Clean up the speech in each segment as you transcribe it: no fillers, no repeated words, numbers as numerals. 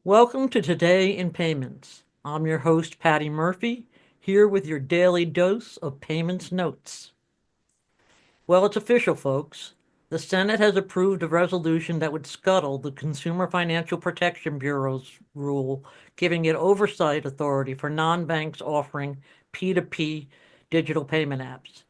Welcome to Today in Payments. I'm your host, Patty Murphy, here with your daily dose of payments notes. Well, it's official, folks. The Senate has approved a resolution that would scuttle the Consumer Financial Protection Bureau's rule, giving it oversight authority for non-banks offering P2P digital payment apps.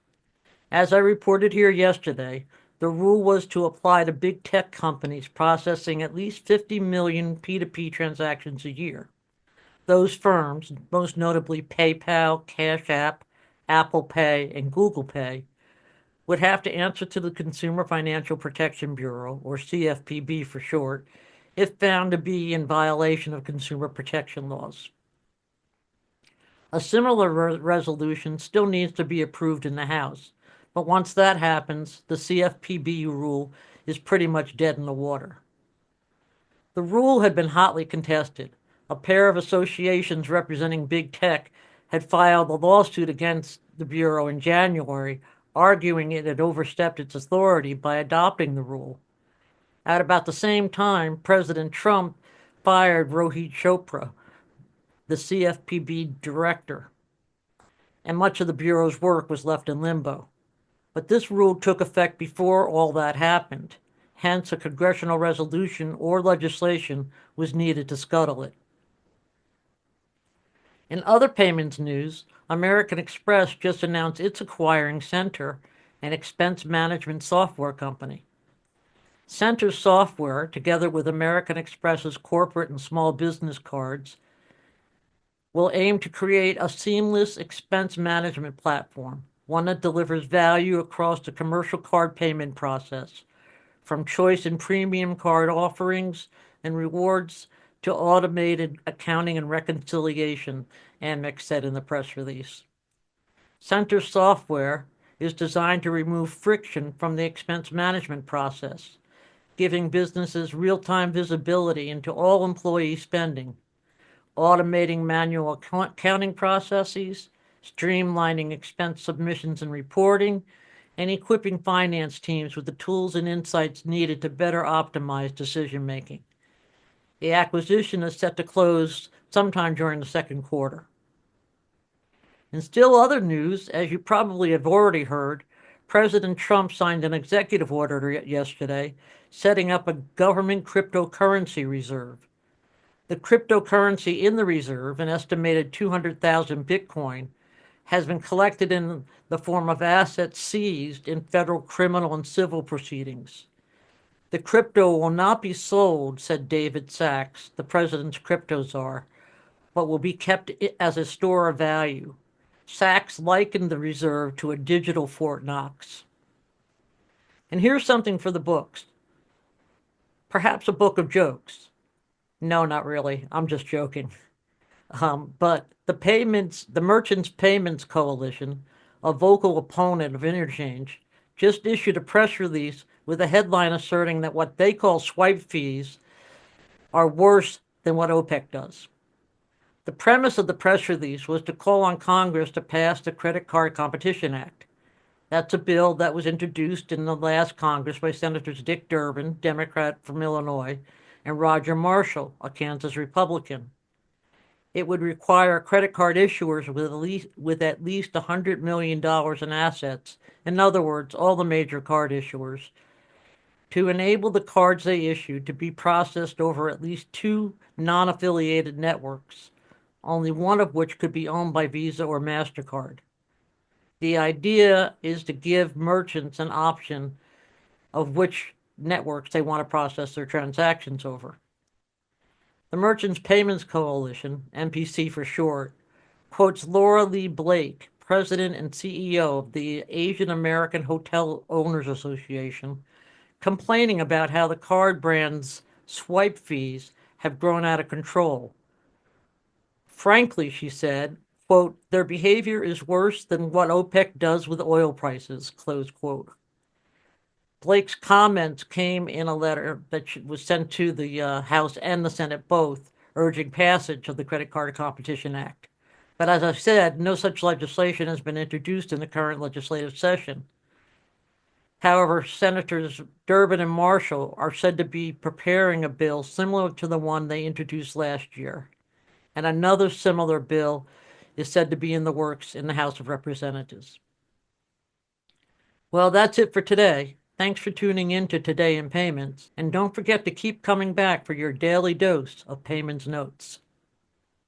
As I reported here yesterday, the rule was to apply to big tech companies processing at least 50 million P2P transactions a year. Those firms, most notably PayPal, Cash App, Apple Pay, and Google Pay, would have to answer to the Consumer Financial Protection Bureau, or CFPB for short, if found to be in violation of consumer protection laws. A similar resolution still needs to be approved in the House, but once that happens, the CFPB rule is pretty much dead in the water. The rule had been hotly contested. A pair of associations representing big tech had filed a lawsuit against the Bureau in January, arguing it had overstepped its authority by adopting the rule. At about the same time, President Trump fired Rohit Chopra, the CFPB director, and much of the Bureau's work was left in limbo. But this rule took effect before all that happened. Hence, a congressional resolution or legislation was needed to scuttle it. In other payments news, American Express just announced it's acquiring Center, an expense management software company. Center's software, together with American Express's corporate and small business cards, will aim to create a seamless expense management platform, one that delivers value across the commercial card payment process, from choice and premium card offerings and rewards to automated accounting and reconciliation, AmEx said in the press release. Center software is designed to remove friction from the expense management process, giving businesses real-time visibility into all employee spending, automating manual accounting processes, streamlining expense submissions and reporting, and equipping finance teams with the tools and insights needed to better optimize decision making. The acquisition is set to close sometime during the second quarter. In still other news, as you probably have already heard, President Trump signed an executive order yesterday setting up a government cryptocurrency reserve. The cryptocurrency in the reserve, an estimated 200,000 Bitcoin, has been collected in the form of assets seized in federal criminal and civil proceedings. The crypto will not be sold, said David Sachs, the president's crypto czar, but will be kept as a store of value. Sachs likened the reserve to a digital Fort Knox. And here's something for the books. Perhaps a book of jokes. No, not really. I'm just joking. But the Merchants Payments Coalition, a vocal opponent of interchange, just issued a press release with a headline asserting that what they call swipe fees are worse than what OPEC does. The premise of the press release was to call on Congress to pass the Credit Card Competition Act. That's a bill that was introduced in the last Congress by Senators Dick Durbin, Democrat from Illinois, and Roger Marshall, a Kansas Republican. It would require credit card issuers with at least $100 million in assets, in other words, all the major card issuers, to enable the cards they issue to be processed over at least two non-affiliated networks, only one of which could be owned by Visa or MasterCard. The idea is to give merchants an option of which networks they want to process their transactions over. The Merchants Payments Coalition, MPC for short, quotes Laura Lee Blake, president and CEO of the Asian American Hotel Owners Association, complaining about how the card brands' swipe fees have grown out of control. Frankly, she said, quote, their behavior is worse than what OPEC does with oil prices, close quote. Blake's comments came in a letter that was sent to the House and the Senate both, urging passage of the Credit Card Competition Act. But as I said, no such legislation has been introduced in the current legislative session. However, Senators Durbin and Marshall are said to be preparing a bill similar to the one they introduced last year, and another similar bill is said to be in the works in the House of Representatives. Well, that's it for today. Thanks for tuning in to Today in Payments, and don't forget to keep coming back for your daily dose of payments notes.